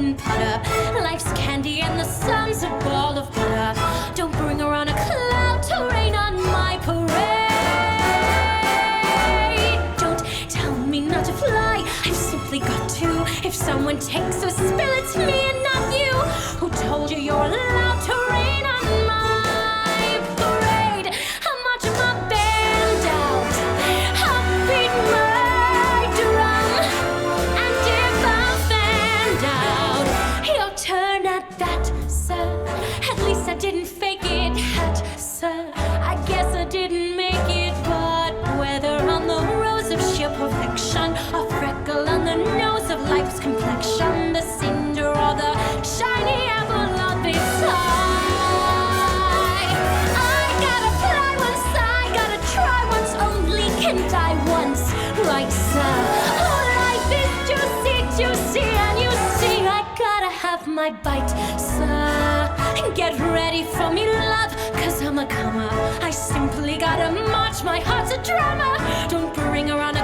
and putter. Life's candy and the sun's a ball of butter. Don't bring around a cloud to rain on my parade. Don't tell me not to fly, I've simply got to. If someone takes a spill, it's me and not you. Who told you you're allowed to rain on my parade? I'm marching my band out, I'll beat my drum. And if I'm fanned out, your turn at that, sir. At least I didn't fake it, hat, sir. I guess I didn't make it, but whether on the rose of sheer perfection, a freckle on the nose of life's complexion, the cinder or the shiny apple of its eye, I gotta fly once, I gotta try once, only can die once, right, sir? Oh, life is juicy, juicy, and you see I gotta have my bite, sir. Get ready for me, love, 'cause I'm a comer. I simply gotta march, my heart's a drama. Don't bring around